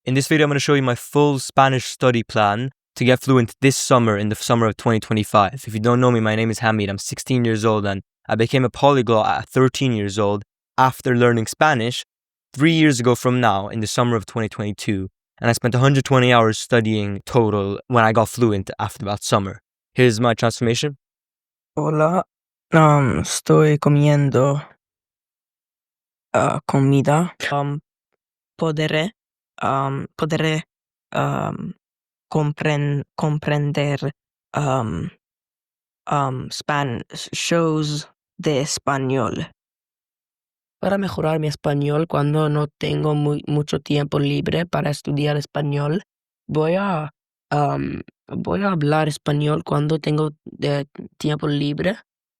In this video, I'm going to show you my full Spanish study plan to get fluent this summer, in the summer of 2025. If you don't know me, my name is Hamid. I'm 16 years old and I became a polyglot at 13 years old after learning Spanish 3 years ago from now in the summer of 2022. And I spent 120 hours studying total when I got fluent after that summer. Here's my transformation. Hola, estoy comiendo comida. Podré comprender shows de español. Para mejorar mi español cuando no tengo mucho tiempo libre para estudiar español, voy a hablar español cuando tengo tiempo libre,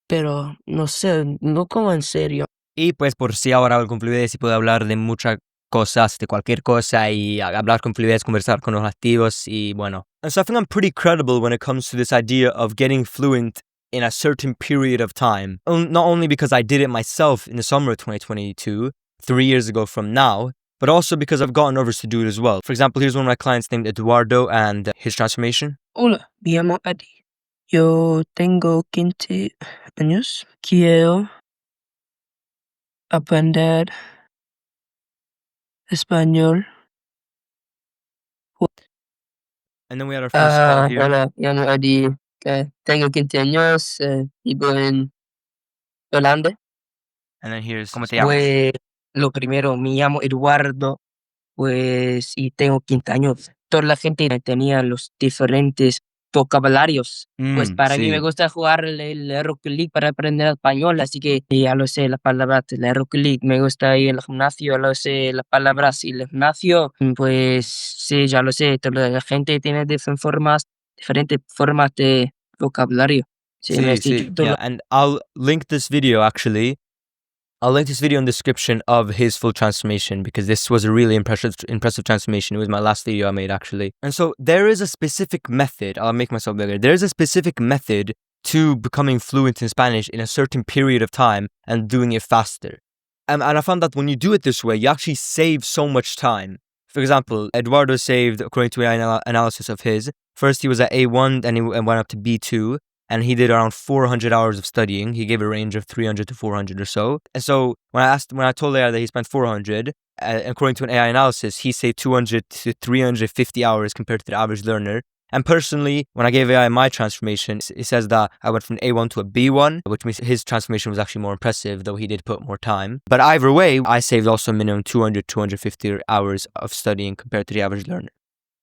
pero no sé, no como en serio. Y pues por si ahora hablo con fluidez y puedo hablar de muchas cosas, de cualquier cosa y hablar con fluidez, conversar con los nativos y bueno. And so I think I'm pretty credible when it comes to this idea of getting fluent in a certain period of time. Not only because I did it myself in the summer of 2022, 3 years ago from now, but also because I've gotten others to do it as well. For example, here's one of my clients named Eduardo and his transformation. Hola, me llamo Eddie. Yo tengo 15 años. Quiero aprender español. And then we had our first call here. Hola, me llamo Eddie. Tengo 15 años. Vivo en Holanda. And then here's ¿Cómo te llamas? Pues lo primero, me llamo Eduardo, pues, y tengo 15 años. Toda la gente tenía los diferentes vocabularios. Pues para mí me gusta jugar el Rocket League para aprender español, así que ya lo sé, las palabras del Rocket League. Me gusta ir al gimnasio, ya lo sé, las palabras y el gimnasio, pues sí, ya lo sé. Toda la gente tiene diferentes formas de vocabulario. Sí, me has dicho todo Yeah, and I'll link this video actually. I'll link this video in the description of his full transformation because this was a really impressive transformation. It was my last video I made actually. And so there is a specific method, I'll make myself bigger. There is a specific method to becoming fluent in Spanish in a certain period of time and doing it faster. And I found that when you do it this way, you actually save so much time. For example, Eduardo saved, according to an analysis of his, first he was at A1 and he went up to B2. And he did around 400 hours of studying. He gave a range of 300 to 400 or so. And so when I told AI that he spent 400, according to an AI analysis, he saved 200 to 350 hours compared to the average learner. And personally, when I gave AI my transformation, it says that I went from A1 to a B1, which means his transformation was actually more impressive, though he did put more time. But either way, I saved also a minimum 200, 250 hours of studying compared to the average learner.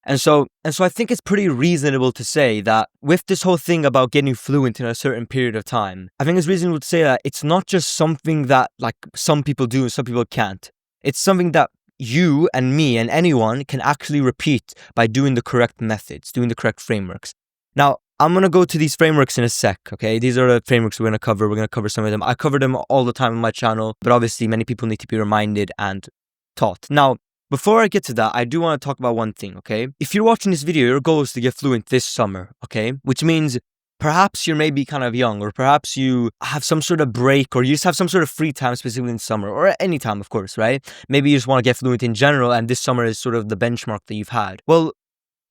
And so I think it's pretty reasonable to say that with this whole thing about getting fluent in a certain period of time, I think it's reasonable to say that it's not just something that like some people do and some people can't. It's something that you and me and anyone can actually repeat by doing the correct methods, doing the correct frameworks. Now, I'm going to go to these frameworks in a sec, okay? These are the frameworks we're going to cover. We're going to cover some of them. I cover them all the time on my channel, but obviously many people need to be reminded and taught. Now, before I get to that, I do want to talk about one thing, okay? If you're watching this video, your goal is to get fluent this summer, okay? Which means perhaps you're maybe kind of young, or perhaps you have some sort of break, or you just have some sort of free time specifically in summer, or at any time, of course, right? Maybe you just want to get fluent in general, and this summer is sort of the benchmark that you've had. Well,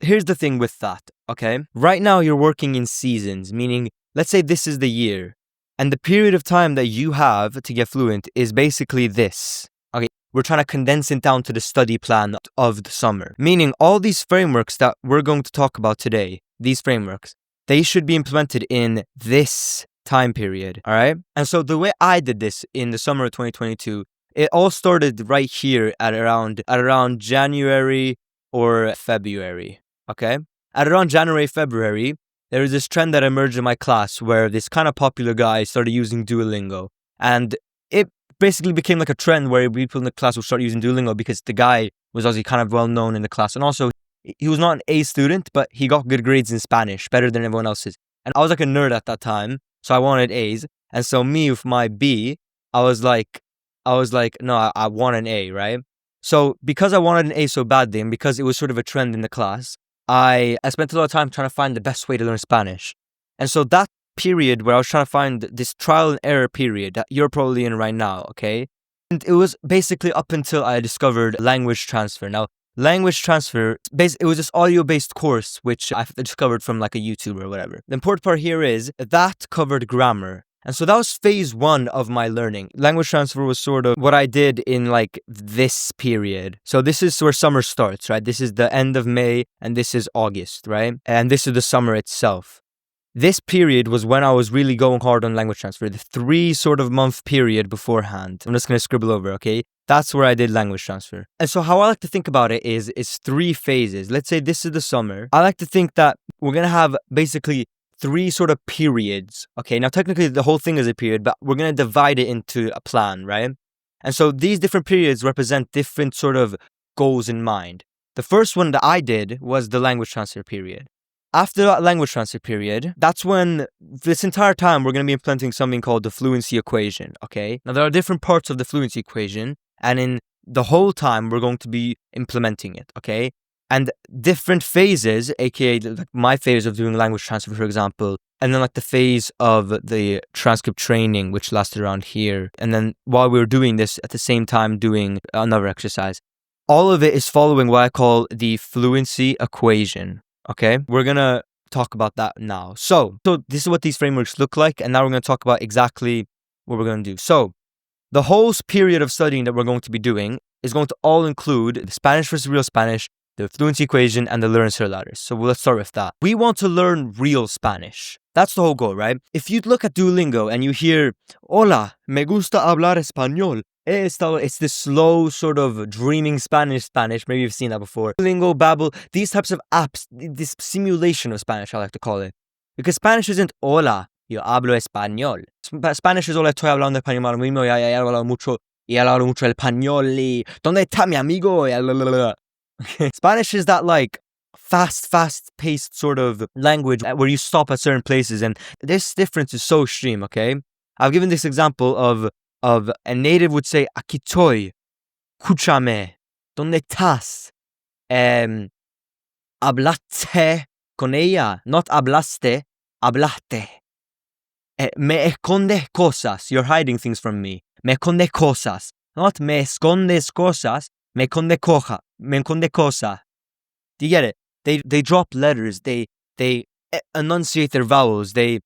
here's the thing with that, okay? Right now, you're working in seasons, meaning, let's say this is the year, and the period of time that you have to get fluent is basically this. We're trying to condense it down to the study plan of the summer. Meaning all these frameworks that we're going to talk about today, these frameworks, they should be implemented in this time period, all right? And so the way I did this in the summer of 2022, it all started right here at around January or February, okay? At around January, February, there was this trend that emerged in my class where this kind of popular guy started using Duolingo. And it basically became like a trend where people in the class would start using Duolingo because the guy was obviously kind of well known in the class. And also, he was not an A student, but he got good grades in Spanish, better than everyone else's. And I was like a nerd at that time, so I wanted A's. And so me with my B, I was like, no, I want an A, right? So because I wanted an A so badly, and because it was sort of a trend in the class, I spent a lot of time trying to find the best way to learn Spanish. And so that period where I was trying to find this trial and error period that you're probably in right now, okay? And it was basically up until I discovered language transfer. Now, language transfer, it was this audio-based course, which I discovered from like a YouTuber or whatever. The important part here is that covered grammar. And so that was phase 1 of my learning. Language transfer was sort of what I did in like this period. So this is where summer starts, right? This is the end of May and this is August, right? And this is the summer itself. This period was when I was really going hard on language transfer, the 3 sort of month period beforehand. I'm just going to scribble over, okay? That's where I did language transfer. And so how I like to think about it is it's 3 phases. Let's say this is the summer. I like to think that we're going to have basically 3 sort of periods. Okay, now technically the whole thing is a period, but we're going to divide it into a plan, right? And so these different periods represent different sort of goals in mind. The first one that I did was the language transfer period. After that language transfer period, that's when this entire time we're going to be implementing something called the fluency equation, okay? Now there are different parts of the fluency equation, and in the whole time we're going to be implementing it, okay? And different phases, aka like my phase of doing language transfer, for example, and then like the phase of the transcript training, which lasted around here. And then while we were doing this, at the same time doing another exercise. All of it is following what I call the fluency equation, okay? We're going to talk about that now. So this is what these frameworks look like, and now we're going to talk about exactly what we're going to do. So the whole period of studying that we're going to be doing is going to all include the Spanish versus real Spanish, the fluency equation, and the learn letters. So let's start with that. We want to learn real Spanish. That's the whole goal, right? If you look at Duolingo and you hear, hola, me gusta hablar español. It's this slow sort of dreaming Spanish. Maybe you've seen that before. Duolingo, Babbel, these types of apps, this simulation of Spanish, I like to call it. Because Spanish isn't hola, yo hablo español. Spanish is hola, estoy hablando español ahora mismo, y he hablado mucho el español, y ¿dónde está mi amigo? Spanish is that like fast-paced sort of language where you stop at certain places, and this difference is so extreme, okay? I've given this example of a native would say, aquí estoy, escúchame, ¿dónde estás? Hablaste con ella, not hablaste, hablaste. Me escondes cosas, you're hiding things from me. Me escondes cosas, not me escondes cosas, me esconde cosa. Do you get it? They drop letters, they enunciate their vowels, they,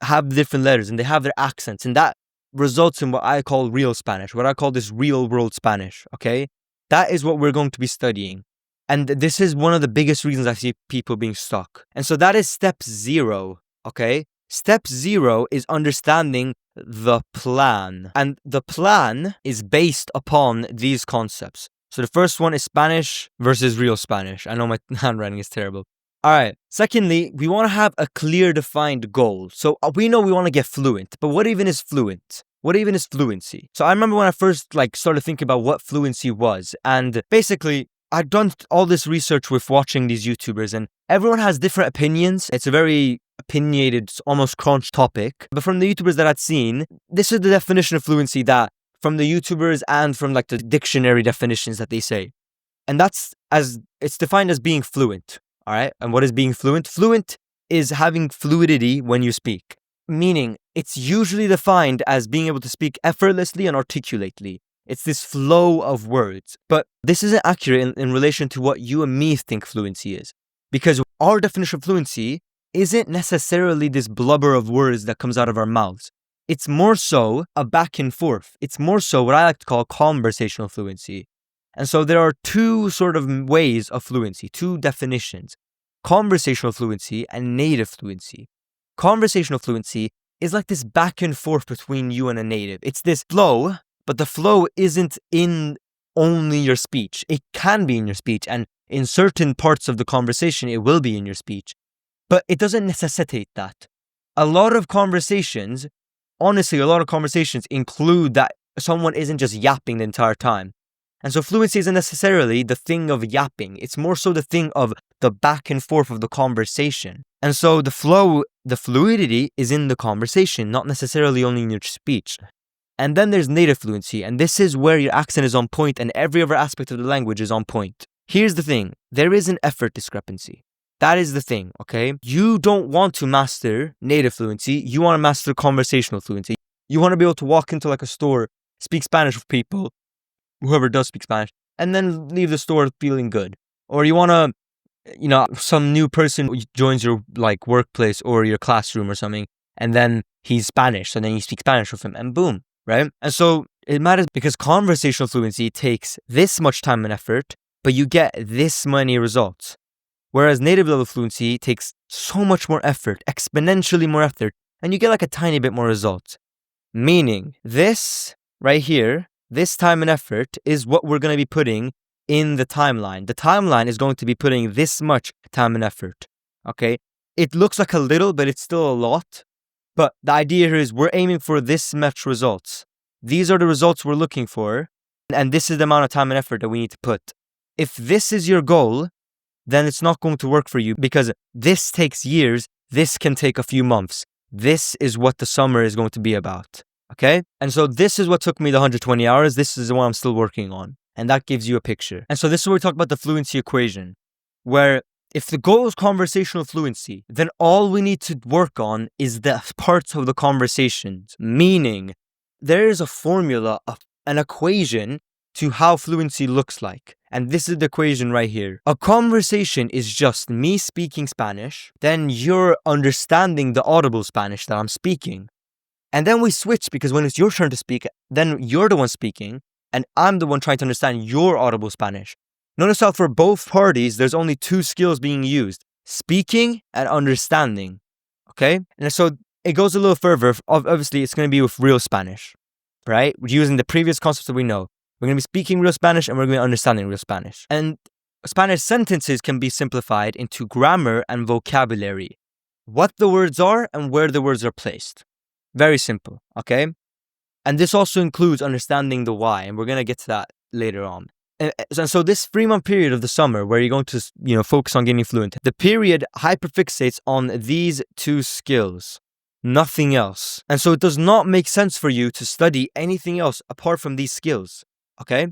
have different letters, and they have their accents, and that results in what I call real Spanish, what I call this real world Spanish, okay? That is what we're going to be studying. And this is one of the biggest reasons I see people being stuck. And so that is step 0, okay? Step 0 is understanding the plan. And the plan is based upon these concepts. So the first one is Spanish versus real Spanish. I know my handwriting is terrible. All right. Secondly, we want to have a clear defined goal. So we know we want to get fluent, but what even is fluent? What even is fluency? So I remember when I first started thinking about what fluency was, and basically I'd done all this research with watching these YouTubers, and everyone has different opinions. It's a very opinionated, almost crunch topic. But from the YouTubers that I'd seen, this is the definition of fluency that from the YouTubers and from the dictionary definitions that they say. And it's defined as being fluent. All right. And what is being fluent? Fluent is having fluidity when you speak, meaning it's usually defined as being able to speak effortlessly and articulately. It's this flow of words. But this isn't accurate in relation to what you and me think fluency is. Because our definition of fluency isn't necessarily this blubber of words that comes out of our mouths. It's more so a back and forth. It's more so what I like to call conversational fluency. And so there are 2 sort of ways of fluency, 2 definitions: conversational fluency and native fluency. Conversational fluency is like this back and forth between you and a native. It's this flow, but the flow isn't in only your speech. It can be in your speech, and in certain parts of the conversation, it will be in your speech. But it doesn't necessitate that. A lot of conversations include that someone isn't just yapping the entire time. And so fluency isn't necessarily the thing of yapping. It's more so the thing of the back and forth of the conversation. And so the fluidity is in the conversation, not necessarily only in your speech. And then there's native fluency, and this is where your accent is on point and every other aspect of the language is on point. Here's the thing. There is an effort discrepancy. That is the thing, okay? You don't want to master native fluency. You want to master conversational fluency. You want to be able to walk into a store, speak Spanish with people, whoever does speak Spanish, and then leave the store feeling good. Or you want to, some new person joins your like workplace or your classroom or something, and then he's Spanish, so then you speak Spanish with him, and boom, right? And so it matters because conversational fluency takes this much time and effort, but you get this many results. Whereas native level fluency takes so much more effort, exponentially more effort, and you get like a tiny bit more results. Meaning this right here, this time and effort is what we're going to be putting in the timeline. The timeline is going to be putting this much time and effort. Okay? It looks like a little, but it's still a lot. But the idea here is we're aiming for this much results. These are the results we're looking for, and this is the amount of time and effort that we need to put. If this is your goal, then it's not going to work for you because this takes years. This can take a few months. This is what the summer is going to be about. Okay? And so this is what took me the 120 hours. This is the one I'm still working on. And that gives you a picture. And so this is where we talk about the fluency equation, where if the goal is conversational fluency, then all we need to work on is the parts of the conversations. Meaning, there is a formula, an equation to how fluency looks like. And this is the equation right here. A conversation is just me speaking Spanish, then you're understanding the audible Spanish that I'm speaking. And then we switch because when it's your turn to speak, then you're the one speaking, and I'm the one trying to understand your audible Spanish. Notice how for both parties, there's only two skills being used, speaking and understanding. Okay? And so it goes a little further. Obviously, it's going to be with real Spanish, right? We're using the previous concepts that we know. We're going to be speaking real Spanish and we're going to be understanding real Spanish. And Spanish sentences can be simplified into grammar and vocabulary. What the words are and where the words are placed. Very simple, okay? And this also includes understanding the why, and we're going to get to that later on. And so this 3-month period of the summer where you're going to focus on getting fluent, the period hyperfixates on these two skills. Nothing else. And so it does not make sense for you to study anything else apart from these skills. Okay?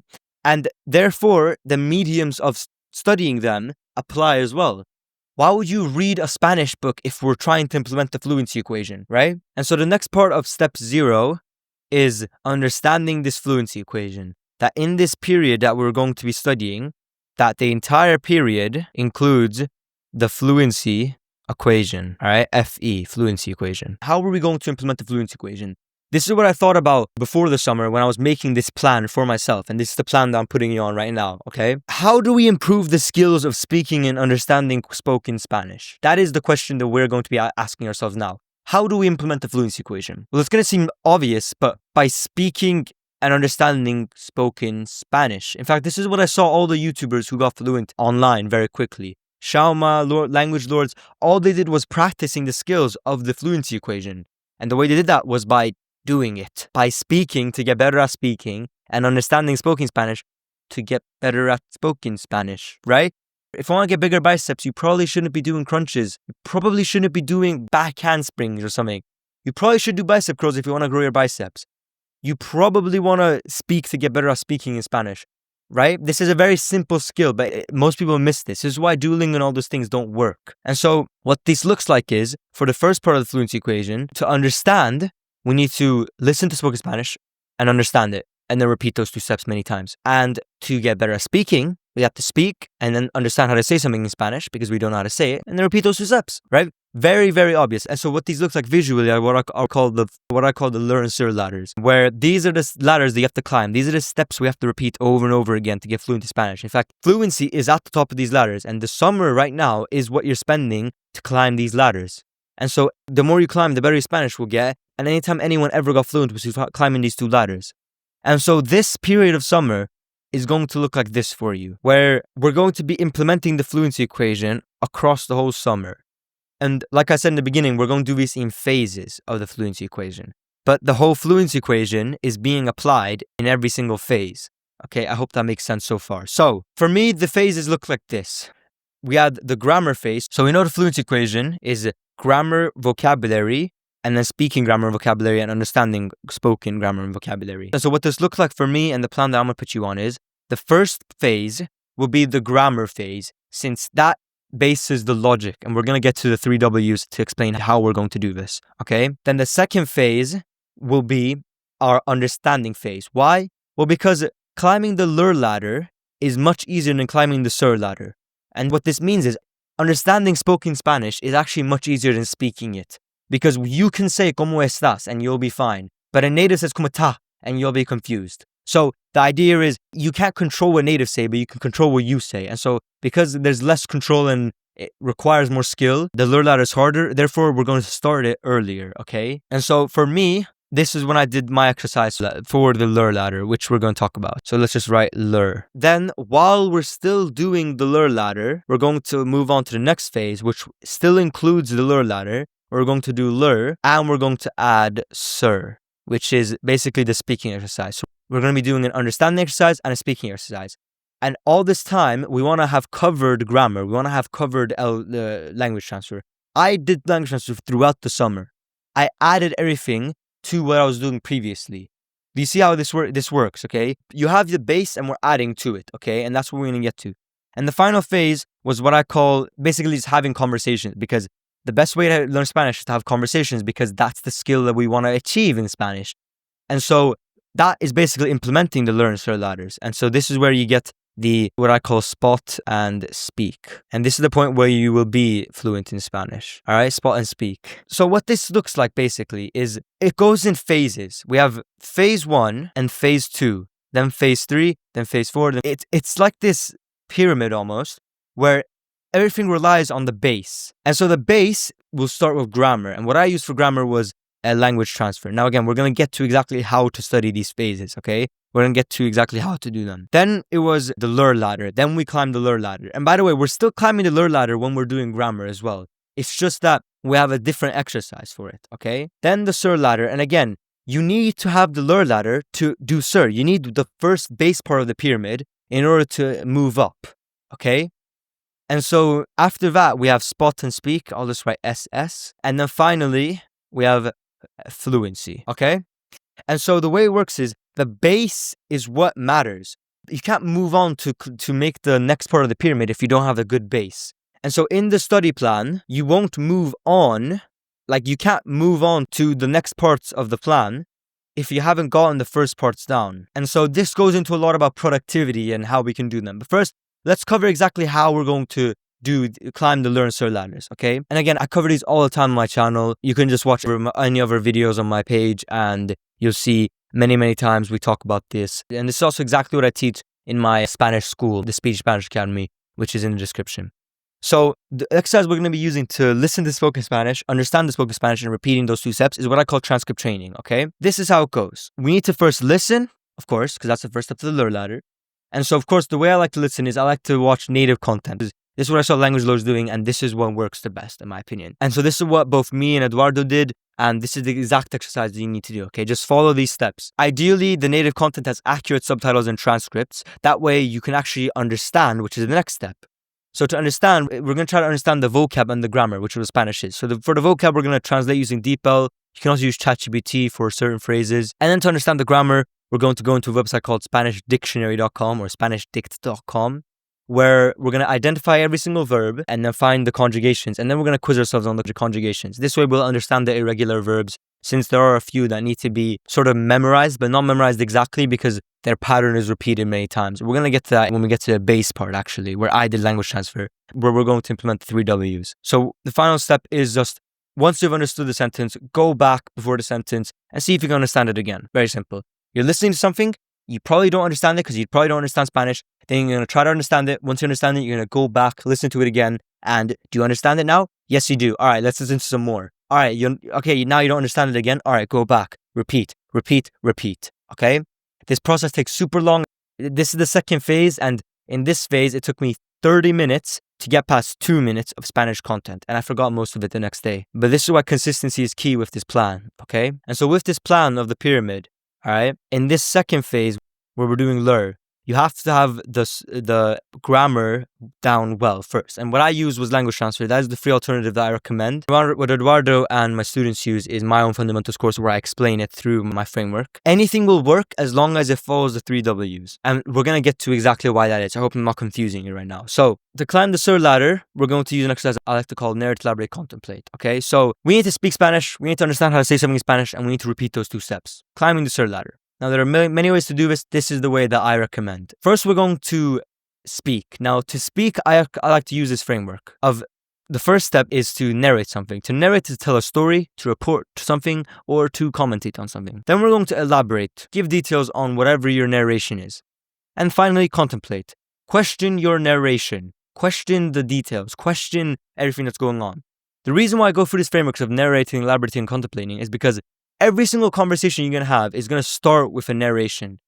And therefore, the mediums of studying them apply as well. Why would you read a Spanish book if we're trying to implement the fluency equation, right? And so the next part of step 0 is understanding this fluency equation. That in this period that we're going to be studying, that the entire period includes the fluency equation, all right? FE, fluency equation. How are we going to implement the fluency equation? This is what I thought about before the summer when I was making this plan for myself. And this is the plan that I'm putting you on right now, okay? How do we improve the skills of speaking and understanding spoken Spanish? That is the question that we're going to be asking ourselves now. How do we implement the fluency equation? Well, it's going to seem obvious, but by speaking and understanding spoken Spanish. In fact, this is what I saw all the YouTubers who got fluent online very quickly. Shauma, Language Lords, all they did was practicing the skills of the fluency equation. And the way they did that was by doing it, by speaking to get better at speaking and understanding spoken Spanish to get better at spoken Spanish, right? If you want to get bigger biceps, you probably shouldn't be doing crunches. You probably shouldn't be doing back handsprings or something. You probably should do bicep curls if you want to grow your biceps. You probably want to speak to get better at speaking in Spanish, right? This is a very simple skill, but most people miss this. This is why Duolingo and all those things don't work. And so what this looks like is, for the first part of the fluency equation, to understand, we need to listen to spoken Spanish and understand it, and then repeat those 2 steps many times. And to get better at speaking, we have to speak and then understand how to say something in Spanish because we don't know how to say it, and then repeat those 2 steps, right? Very, very obvious. And so what these looks like visually are what I call the learn sir ladders, where these are the ladders that you have to climb. These are the steps we have to repeat over and over again to get fluent in Spanish. In fact, fluency is at the top of these ladders, and the summer right now is what you're spending to climb these ladders. And so the more you climb, the better your Spanish will get. And anytime anyone ever got fluent was climbing these 2 ladders. And so this period of summer is going to look like this for you, where we're going to be implementing the fluency equation across the whole summer. And like I said in the beginning, we're going to do this in phases of the fluency equation. But the whole fluency equation is being applied in every single phase. Okay, I hope that makes sense so far. So for me, the phases look like this. We had the grammar phase. So we know the fluency equation is grammar, vocabulary, and then speaking grammar and vocabulary and understanding spoken grammar and vocabulary. And so what this looks like for me and the plan that I'm going to put you on is the first phase will be the grammar phase, since that bases the logic. And we're going to get to the 3 W's to explain how we're going to do this. Okay. Then the second phase will be our understanding phase. Why? Well, because climbing the LUR ladder is much easier than climbing the SIR ladder. And what this means is understanding spoken Spanish is actually much easier than speaking it. Because you can say ¿Cómo estás? And you'll be fine. But a native says ¿Cómo está? And you'll be confused. So the idea is you can't control what natives say, but you can control what you say. And so because there's less control and it requires more skill, the LUR ladder is harder. Therefore, we're going to start it earlier, okay? And so for me, this is when I did my exercise for the LUR ladder, which we're going to talk about. So let's just write LUR. Then, while we're still doing the LUR ladder, we're going to move on to the next phase, which still includes the LUR ladder. We're going to do LUR, and we're going to add SIR, which is basically the speaking exercise. So we're going to be doing an understanding exercise and a speaking exercise. And all this time, we want to have covered grammar. We want to have covered language transfer. I did language transfer throughout the summer. I added everything to what I was doing previously. Do you see how this works, okay? You have the base and we're adding to it, okay? And that's what we're going to get to. And the final phase was what I call basically just having conversations, because the best way to learn Spanish is to have conversations, because that's the skill that we want to achieve in Spanish. And so that is basically implementing the learn SIR ladders. And so this is where you get the what I call spot and speak. And this is the point where you will be fluent in Spanish. All right, spot and speak. So what this looks like basically is it goes in phases. We have phase 1 and phase 2, then phase 3, then phase 4. It's like this pyramid almost, where everything relies on the base. And so the base will start with grammar. And what I used for grammar was a language transfer. Now again, we're going to get to exactly how to study these phases, okay? We're going to get to exactly how to do them. Then it was the LUR ladder. Then we climbed the LUR ladder. And by the way, we're still climbing the LUR ladder when we're doing grammar as well. It's just that we have a different exercise for it, okay? Then the SIR ladder. And again, you need to have the LUR ladder to do SIR. You need the first base part of the pyramid in order to move up, okay? And so after that, we have spot and speak. I'll just write SS. And then finally, we have fluency, okay? And so the way it works is the base is what matters. You can't move on to make the next part of the pyramid if you don't have a good base. And so in the study plan, you won't move on, like you can't move on to the next parts of the plan if you haven't gotten the first parts down. And so this goes into a lot about productivity and how we can do them. But first, let's cover exactly how we're going to climb the learn SIR ladders, okay? And again, I cover these all the time on my channel. You can just watch any other videos on my page and you'll see many times we talk about this. And this is also exactly what I teach in my Spanish school, the Speech Spanish Academy, which is in the description. So the exercise we're going to be using to listen to spoken Spanish, understand the spoken Spanish, and repeating those 2 steps is what I call transcript training, okay? This is how it goes. We need to first listen, of course, because that's the first step to the learn ladder. And so, of course, the way I like to listen is I like to watch native content. This is what I saw Language Lords doing, and this is what works the best, in my opinion. And so this is what both me and Eduardo did, and this is the exact exercise that you need to do, okay? Just follow these steps. Ideally, the native content has accurate subtitles and transcripts. That way, you can actually understand, which is the next step. So to understand, we're going to try to understand the vocab and the grammar, which is what Spanish is. So for the vocab, we're going to translate using DeepL. You can also use ChatGPT for certain phrases. And then to understand the grammar, we're going to go into a website called SpanishDictionary.com or SpanishDict.com, where we're going to identify every single verb and then find the conjugations. And then we're going to quiz ourselves on the conjugations. This way, we'll understand the irregular verbs, since there are a few that need to be sort of memorized, but not memorized exactly because their pattern is repeated many times. We're going to get to that when we get to the base part, actually, where I did language transfer, where we're going to implement the 3 Ws. So the final step is just, once you've understood the sentence, go back before the sentence and see if you can understand it again. Very simple. You're listening to something, you probably don't understand it because you probably don't understand Spanish. Then you're going to try to understand it. Once you understand it, you're going to go back, listen to it again. And do you understand it now? Yes, you do. All right, let's listen to some more. All right, okay, now you don't understand it again. All right, go back, repeat. Okay? This process takes super long. This is the second phase. And in this phase, it took me 30 minutes to get past 2 minutes of Spanish content. And I forgot most of it the next day. But this is why consistency is key with this plan. Okay? And so with this plan of the pyramid, all right, in this second phase where we're doing LUR, you have to have the grammar down well first. And what I used was language transfer. That is the free alternative that I recommend. What Eduardo and my students use is my own fundamentals course where I explain it through my framework. Anything will work as long as it follows the 3 Ws. And we're going to get to exactly why that is. I hope I'm not confusing you right now. So to climb the SIR ladder, we're going to use an exercise I like to call narrate, elaborate, contemplate. Okay, so we need to speak Spanish, we need to understand how to say something in Spanish, and we need to repeat those 2 steps. Climbing the SIR ladder. Now, there are many ways to do this. This is the way that I recommend. First, we're going to speak. Now, to speak, I like to use this framework of the first step is to narrate something. To narrate is to tell a story, to report something, or to commentate on something. Then we're going to elaborate, give details on whatever your narration is. And finally, contemplate. Question your narration. Question the details. Question everything that's going on. The reason why I go through these frameworks of narrating, elaborating, and contemplating is because every single conversation you're going to have is going to start with a narration.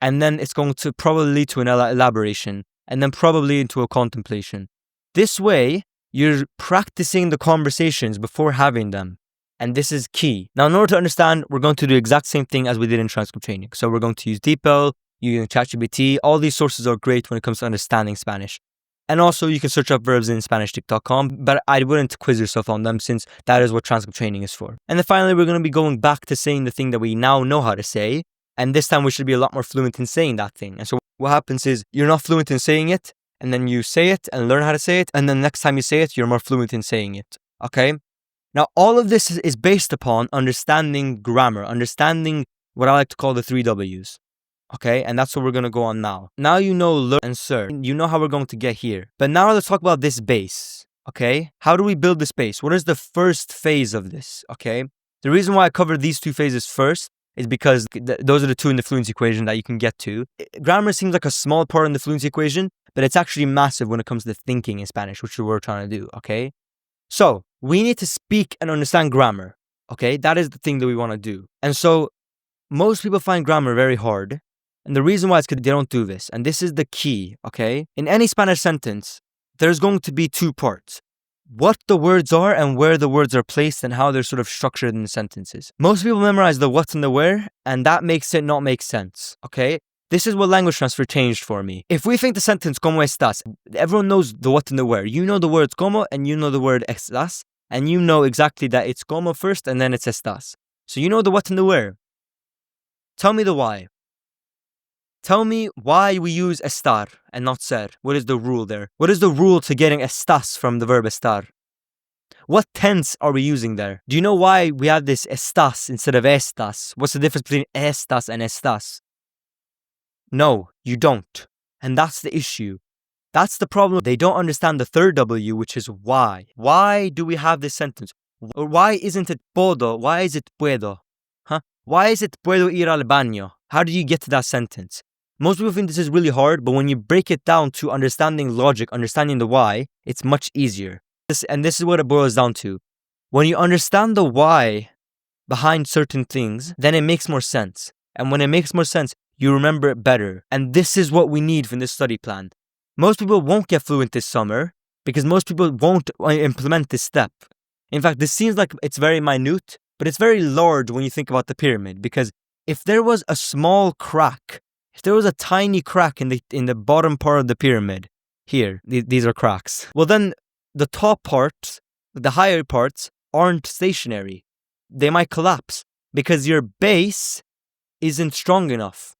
And then it's going to probably lead to an elaboration. And then probably into a contemplation. This way, you're practicing the conversations before having them. And this is key. Now, in order to understand, we're going to do the exact same thing as we did in transcript training. So we're going to use DeepL, using ChatGPT. All these sources are great when it comes to understanding Spanish. And also, you can search up verbs in SpanishTick.com, but I wouldn't quiz yourself on them since that is what transcript training is for. And then finally, we're going to be going back to saying the thing that we now know how to say. And this time, we should be a lot more fluent in saying that thing. And so what happens is you're not fluent in saying it, and then you say it and learn how to say it, and then next time you say it, you're more fluent in saying it, okay? Now, all of this is based upon understanding grammar, understanding what I like to call the 3 W's, okay? And that's what we're going to go on now. Now you know learn and serve. You know how we're going to get here. But now let's talk about this base, okay? How do we build this base? What is the first phase of this, okay? The reason why I cover these 2 phases first is because those are the 2 in the fluency equation that you can get to. Grammar seems like a small part in the fluency equation, but it's actually massive when it comes to thinking in Spanish, which is what we're trying to do, okay? So, we need to speak and understand grammar, okay? That is the thing that we want to do. And so, most people find grammar very hard, and the reason why is because they don't do this. And this is the key, okay? In any Spanish sentence, there's going to be 2 parts. What the words are and where the words are placed and how they're sort of structured in the sentences. Most people memorize the what and the where, and that makes it not make sense, okay? This is what language transfer changed for me. If we think the sentence, ¿cómo estás? Everyone knows the what and the where. You know the words ¿cómo and you know the word estás, and you know exactly that it's ¿cómo first and then it's estás. So you know the what and the where. Tell me the why. Tell me why we use estar and not ser. What is the rule there? What is the rule to getting estás from the verb estar? What tense are we using there? Do you know why we have this estás instead of estas? What's the difference between estas and estás? No, you don't. And that's the issue. That's the problem. They don't understand the 3rd W, which is why. Why do we have this sentence? Or why isn't it puedo? Why is it puedo? Huh? Why is it puedo ir al baño? How did you get to that sentence? Most people think this is really hard, but when you break it down to understanding logic, understanding the why, it's much easier. And this is what it boils down to. When you understand the why behind certain things, then it makes more sense. And when it makes more sense, you remember it better. And this is what we need from this study plan. Most people won't get fluent this summer because most people won't implement this step. In fact, this seems like it's very minute, but it's very large when you think about the pyramid. Because if there was a small crack, if there was a tiny crack in the bottom part of the pyramid, here, these are cracks, well then the top parts, the higher parts, aren't stationary. They might collapse because your base isn't strong enough.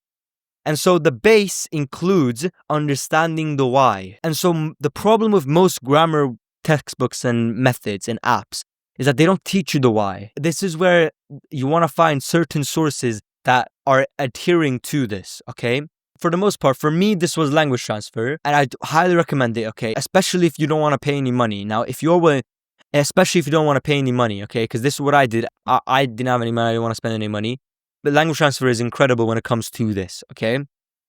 And so the base includes understanding the why. And so the problem with most grammar textbooks and methods and apps is that they don't teach you the why. This is where you want to find certain sources that are adhering to this, okay? For the most part, for me, this was language transfer, and I highly recommend it, okay? Especially if you don't want to pay any money. Now, especially if you don't want to pay any money, okay? Because this is what I did. I didn't have any money. I didn't want to spend any money. But language transfer is incredible when it comes to this, okay?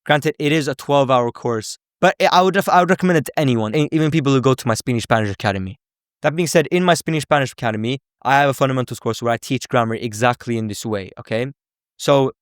Granted, it is a 12-hour course, but I would recommend it to anyone, even people who go to my Spanish Academy. That being said, in my Spanish Academy, I have a fundamentals course where I teach grammar exactly in this way, okay? So,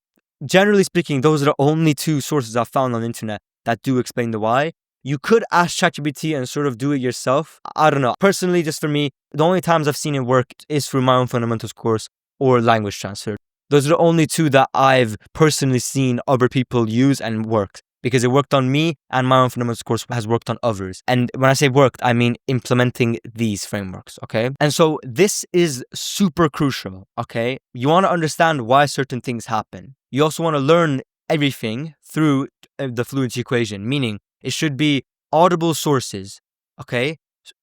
generally speaking, those are the only 2 sources I've found on the internet that do explain the why. You could ask ChatGPT and sort of do it yourself. I don't know. Personally, just for me, the only times I've seen it work is through my own fundamentals course or language transfer. Those are the only 2 that I've personally seen other people use and worked. Because it worked on me and my own fundamentals course has worked on others. And when I say worked, I mean implementing these frameworks, okay? And so this is super crucial, okay? You want to understand why certain things happen. You also want to learn everything through the fluency equation, meaning it should be audible sources, okay?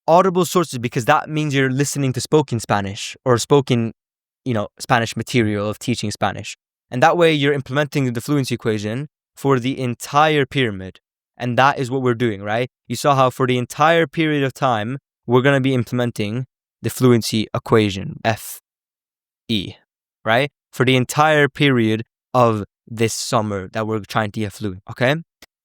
Audible sources because that means you're listening to spoken Spanish or spoken, Spanish material of teaching Spanish. And that way you're implementing the fluency equation for the entire pyramid. And that is what we're doing, right? You saw how for the entire period of time, we're going to be implementing the fluency equation, FE, right? For the entire period of this summer that we're trying to get fluent, okay?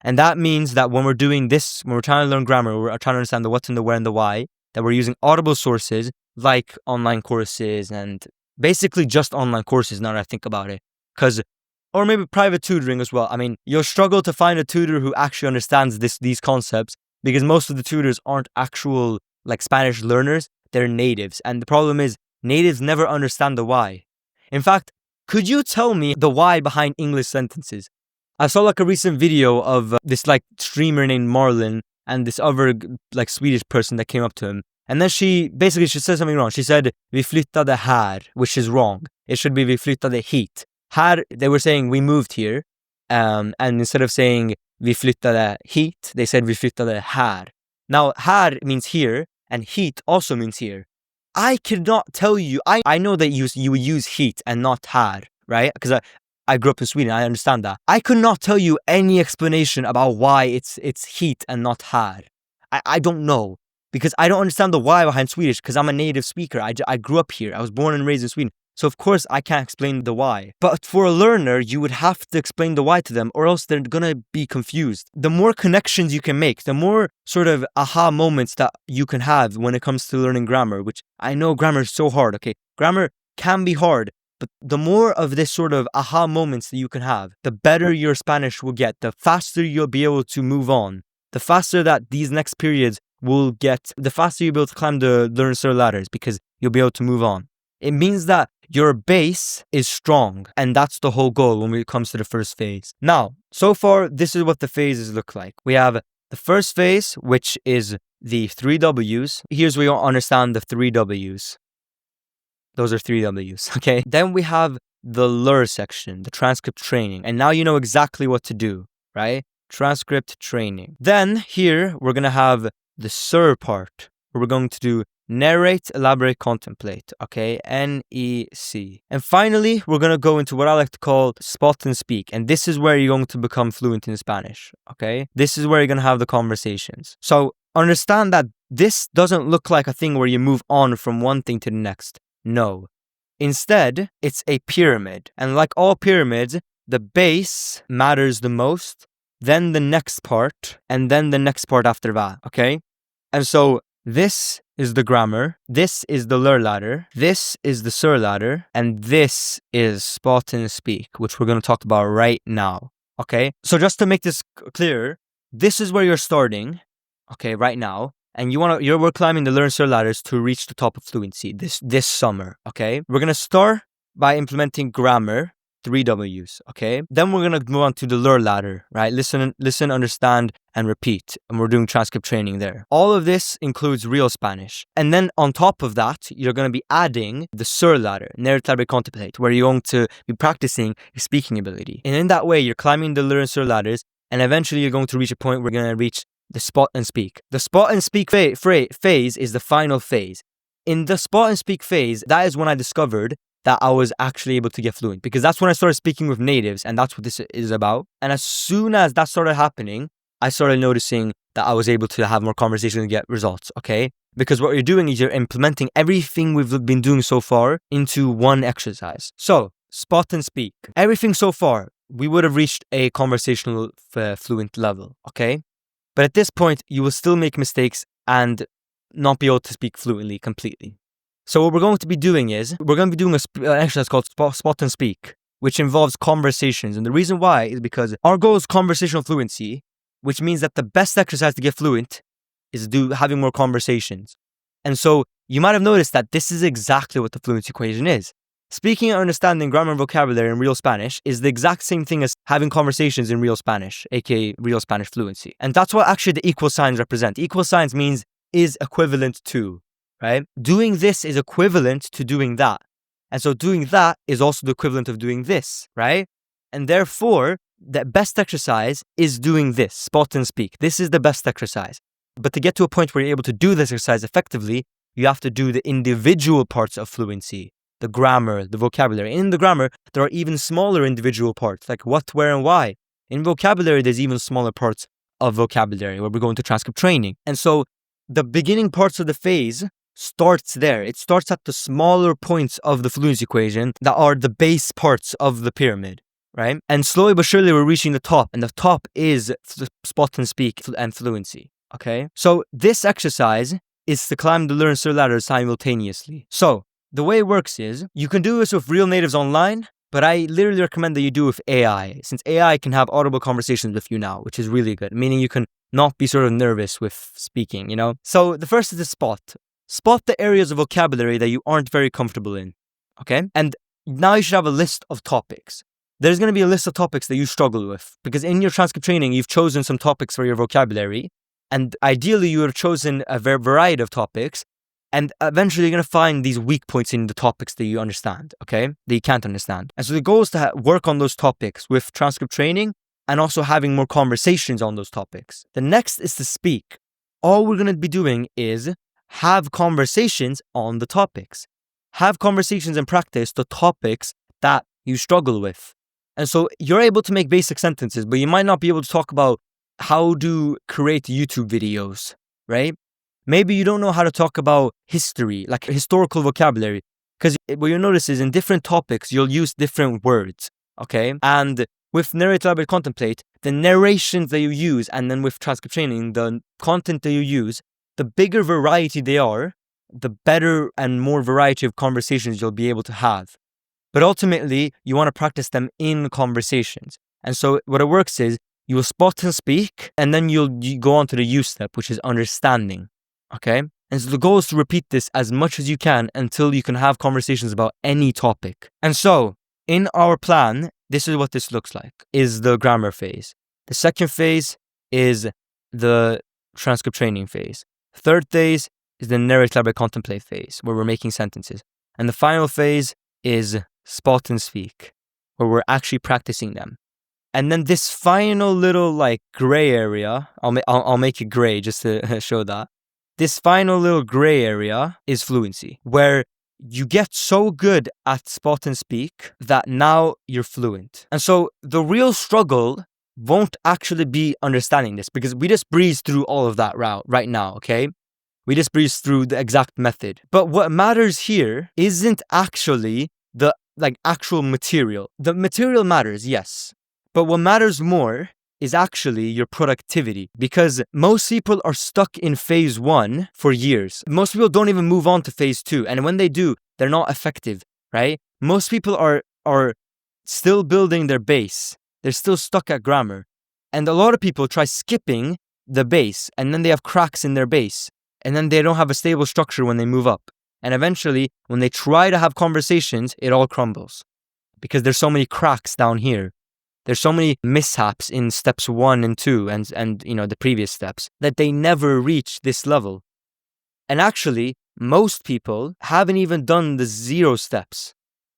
And that means that when we're doing this, when we're trying to learn grammar, we're trying to understand the what and the where and the why, that we're using audible sources like online courses and basically just online courses now that I think about it. Or maybe private tutoring as well. I mean, you'll struggle to find a tutor who actually understands these concepts because most of the tutors aren't actual like Spanish learners, they're natives. And the problem is natives never understand the why. In fact, could you tell me the why behind English sentences? I saw like a recent video of this like streamer named Marlon and this other like Swedish person that came up to him. And then she said something wrong. She said, vi flyttade här, which is wrong. It should be vi flyttade hit. Här, they were saying we moved here. And instead of saying vi flyttade hit, they said vi flyttade här. Now, här means here and hit also means here. I cannot tell you. I know that you would use hit and not här, right? Because I grew up in Sweden. I understand that. I could not tell you any explanation about why it's hit and not här. I don't know. Because I don't understand the why behind Swedish because I'm a native speaker. I grew up here. I was born and raised in Sweden. So of course I can't explain the why. But for a learner, you would have to explain the why to them or else they're going to be confused. The more connections you can make, the more sort of aha moments that you can have when it comes to learning grammar, which I know grammar is so hard, okay? Grammar can be hard, but the more of this sort of aha moments that you can have, the better your Spanish will get, the faster you'll be able to move on, the faster that these next periods will get, the faster you'll be able to climb the learner ladders because you'll be able to move on. It means that your base is strong, and that's the whole goal when it comes to the first phase. Now, so far, this is what the phases look like. We have the first phase, which is the 3 W's. Here's where you'll understand the 3 W's. Those are 3 W's, okay? Then we have the LUR section, the transcript training. And now you know exactly what to do, right? Transcript training. Then here, we're going to have the SIR part, where we're going to do narrate, elaborate, contemplate, okay? NEC. And finally, we're going to go into what I like to call spot and speak. And this is where you're going to become fluent in Spanish, okay? This is where you're going to have the conversations. So understand that this doesn't look like a thing where you move on from one thing to the next. No. Instead, it's a pyramid. And like all pyramids, the base matters the most, then the next part, and then the next part after that, okay? And so this is the grammar, this is the LUR ladder, this is the SIR ladder, and this is spot and speak, which we're going to talk about right now, okay? So just to make this clear, this is where you're starting, okay, right now, and we're climbing the learn SIR ladders to reach the top of fluency this summer, okay? We're going to start by implementing grammar, 3 W's, okay? Then we're going to move on to the LUR ladder, right? Listen, understand, and repeat. And we're doing transcript training there. All of this includes real Spanish. And then on top of that, you're going to be adding the SIR ladder, narrate, elaborate, contemplate, where you're going to be practicing your speaking ability. And in that way, you're climbing the learn SIR ladders, and eventually you're going to reach a point where you're going to reach the spot and speak. The spot and speak phase is the final phase. In the spot and speak phase, that is when I discovered that I was actually able to get fluent, because that's when I started speaking with natives, and that's what this is about. And as soon as that started happening, I started noticing that I was able to have more conversations and get results, okay? Because what you're doing is you're implementing everything we've been doing so far into one exercise. So, spot and speak. Everything so far, we would have reached a conversational fluent level, okay? But at this point, you will still make mistakes and not be able to speak fluently completely. So what we're going to be doing is, we're going to be doing an exercise called spot and speak, which involves conversations. And the reason why is because our goal is conversational fluency, which means that the best exercise to get fluent is having more conversations. And so you might have noticed that this is exactly what the fluency equation is. Speaking and understanding grammar and vocabulary in real Spanish is the exact same thing as having conversations in real Spanish, aka real Spanish fluency. And that's what actually the equal signs represent. Equal signs means is equivalent to, right? Doing this is equivalent to doing that. And so doing that is also the equivalent of doing this, right? And therefore, the best exercise is doing this, spot and speak. This is the best exercise. But to get to a point where you're able to do this exercise effectively, you have to do the individual parts of fluency. the grammar, the vocabulary. In the grammar, there are even smaller individual parts, like what, where, and why. In vocabulary, there's even smaller parts of vocabulary where we're going to transcript training. And so the beginning parts of the phase starts there. It starts at the smaller points of the fluency equation that are the base parts of the pyramid, right? And slowly but surely we're reaching the top, and the top is spot and speak and fluency, okay? So this exercise is to climb the learn and serve ladder simultaneously. So the way it works is you can do this with real natives online, but I literally recommend that you do it with AI, since AI can have audible conversations with you now, which is really good, meaning you can not be sort of nervous with speaking, you know? So the first is the spot. Spot the areas of vocabulary that you aren't very comfortable in, okay? And now you should have a list of topics. There's going to be a list of topics that you struggle with, because in your transcript training, you've chosen some topics for your vocabulary, and ideally you have chosen a variety of topics, and eventually you're going to find these weak points in the topics that you understand, okay? That you can't understand. And so the goal is to work on those topics with transcript training and also having more conversations on those topics. The next is to speak. All we're going to be doing is have conversations on the topics. Have conversations and practice the topics that you struggle with. And so you're able to make basic sentences, but you might not be able to talk about how to create YouTube videos, right? Maybe you don't know how to talk about history, like historical vocabulary, because what you'll notice is in different topics, you'll use different words, okay? And with narrate, elaborate, contemplate, the narrations that you use, and then with transcript training, the content that you use, the bigger variety they are, the better and more variety of conversations you'll be able to have. But ultimately, you want to practice them in conversations. And so what it works is you will spot and speak, and then you go on to the use step, which is understanding. Okay? And so the goal is to repeat this as much as you can until you can have conversations about any topic. And so in our plan, this is what this looks like, is the grammar phase. The second phase is the transcript training phase. Third phase is the narrate, elaborate, contemplate phase, where we're making sentences. And the final phase is spot and speak, where we're actually practicing them. And then this final little like gray area, I'll make it gray just to show that. This final little gray area is fluency, where you get so good at spot and speak that now you're fluent. And so the real struggle won't actually be understanding this, because we just breeze through all of that right now, okay? We just breeze through the exact method. But what matters here isn't actually the actual material. The material matters, yes. But what matters more is actually your productivity, because most people are stuck in phase 1 for years. Most people don't even move on to phase 2. And when they do, they're not effective, right? Most people are still building their base. They're still stuck at grammar. And a lot of people try skipping the base, and then they have cracks in their base. And then they don't have a stable structure when they move up. And eventually, when they try to have conversations, it all crumbles, because there's so many cracks down here. There's so many mishaps in steps 1 and 2 and you know the previous steps that they never reach this level. And actually, most people haven't even done the 0 steps.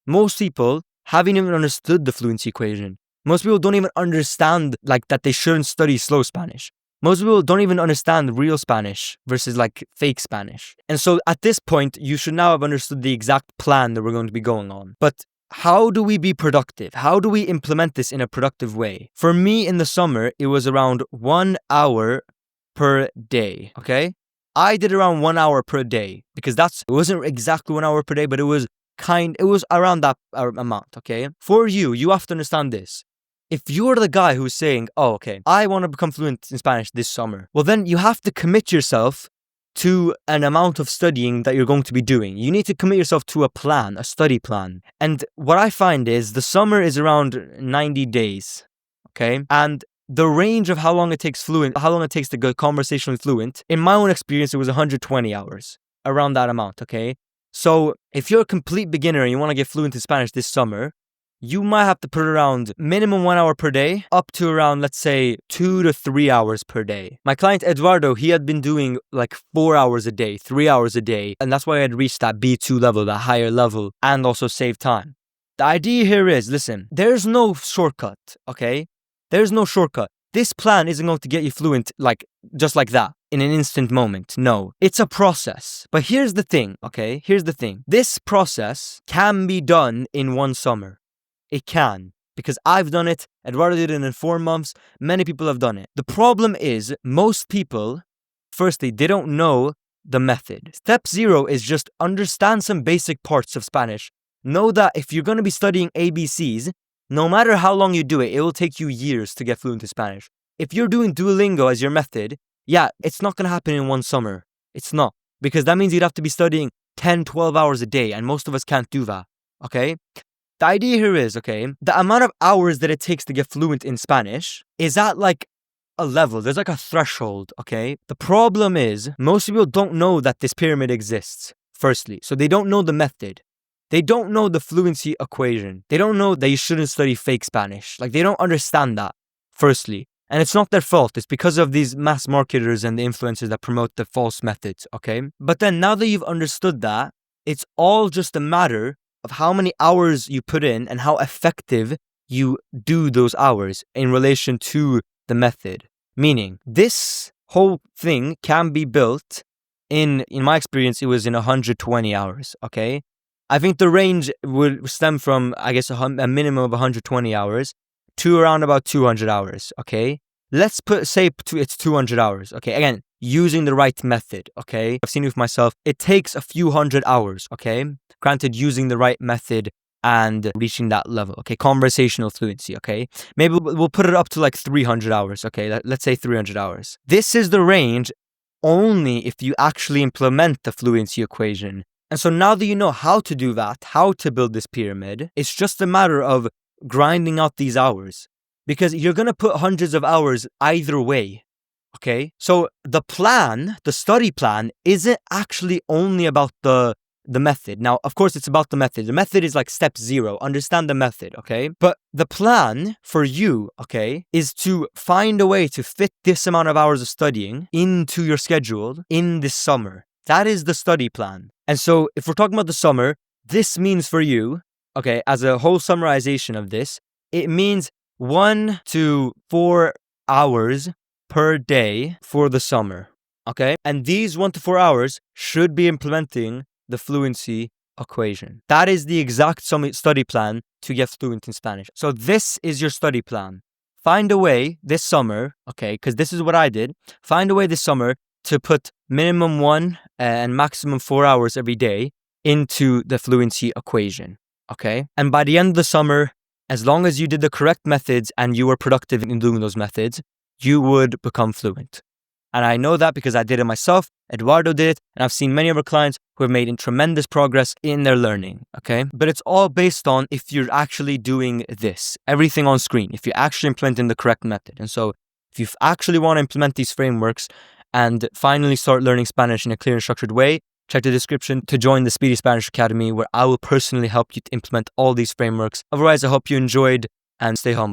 Most people haven't even understood the fluency equation. Most people don't even understand that they shouldn't study slow Spanish. Most people don't even understand real Spanish versus fake Spanish. And so at this point, you should now have understood the exact plan that we're going to be going on. But how do we be productive? How do we implement this in a productive way? For me in the summer, it was around 1 hour per day, okay? I did around 1 hour per day, because it wasn't exactly 1 hour per day, but it was around that amount, okay? For you have to understand this. If you're the guy who's saying, oh, okay, I want to become fluent in Spanish this summer, well then you have to commit yourself to an amount of studying that you're going to be doing. You need to commit yourself to a plan, a study plan. And what I find is the summer is around 90 days, okay? And the range of how long it takes to go conversationally fluent, in my own experience, it was 120 hours, around that amount, okay? So if you're a complete beginner and you want to get fluent in Spanish this summer, you might have to put around minimum 1 hour per day up to around, let's say, 2 to 3 hours per day. My client Eduardo, he had been doing 4 hours a day, 3 hours a day. And that's why I had reached that B2 level, that higher level, and also save time. The idea here is, listen, there's no shortcut, okay? There's no shortcut. this plan isn't going to get you fluent like just like that in an instant moment. No, it's a process. But here's the thing, okay? Here's the thing. This process can be done in one summer. It can. Because I've done it, Eduardo did it in 4 months, many people have done it. The problem is, most people, firstly, they don't know the method. Step 0 is just understand some basic parts of Spanish. Know that if you're going to be studying ABCs, no matter how long you do it, it will take you years to get fluent in Spanish. If you're doing Duolingo as your method, yeah, it's not going to happen in one summer. It's not. Because that means you'd have to be studying 10, 12 hours a day, and most of us can't do that, okay? The idea here is, okay, the amount of hours that it takes to get fluent in Spanish is at like a level. There's like a threshold, okay? The problem is, most people don't know that this pyramid exists, firstly. So they don't know the method. They don't know the fluency equation. They don't know that you shouldn't study fake Spanish. Like, they don't understand that, firstly. And it's not their fault. It's because of these mass marketers and the influencers that promote the false methods, okay? But then now that you've understood that, it's all just a matter of how many hours you put in and how effective you do those hours in relation to the method. Meaning, this whole thing can be built in my experience, it was in 120 hours, okay? I think the range would stem from, I guess, a minimum of 120 hours to around about 200 hours, okay? Let's say it's 200 hours, okay? Again, using the right method, okay? I've seen it with myself. It takes a few hundred hours, okay? Granted, using the right method and reaching that level, okay? Conversational fluency, okay? Maybe we'll put it up to like 300 hours, okay? Let's say 300 hours. This is the range only if you actually implement the fluency equation. And so now that you know how to do that, how to build this pyramid, it's just a matter of grinding out these hours. Because you're going to put hundreds of hours either way, okay? So the plan, the study plan, isn't actually only about the method. Now, of course, it's about the method. The method is like step 0. Understand the method, okay? But the plan for you, okay, is to find a way to fit this amount of hours of studying into your schedule in this summer. That is the study plan. And so if we're talking about the summer, this means for you, okay, as a whole summarization of this, it means 1 to 4 hours per day for the summer, okay? And these 1 to 4 hours should be implementing the fluency equation. That is the exact study plan to get fluent in Spanish. So this is your study plan. Find a way this summer, okay, because this is what I did. Find a way this summer to put minimum 1 and maximum 4 hours every day into the fluency equation, okay? And by the end of the summer, as long as you did the correct methods and you were productive in doing those methods, you would become fluent. And I know that because I did it myself, Eduardo did it, and I've seen many of our clients who have made tremendous progress in their learning, okay? But it's all based on if you're actually doing this, everything on screen, if you're actually implementing the correct method. And so if you actually want to implement these frameworks and finally start learning Spanish in a clear and structured way, check the description to join the Speedy Spanish Academy, where I will personally help you to implement all these frameworks. Otherwise, I hope you enjoyed and stay humble.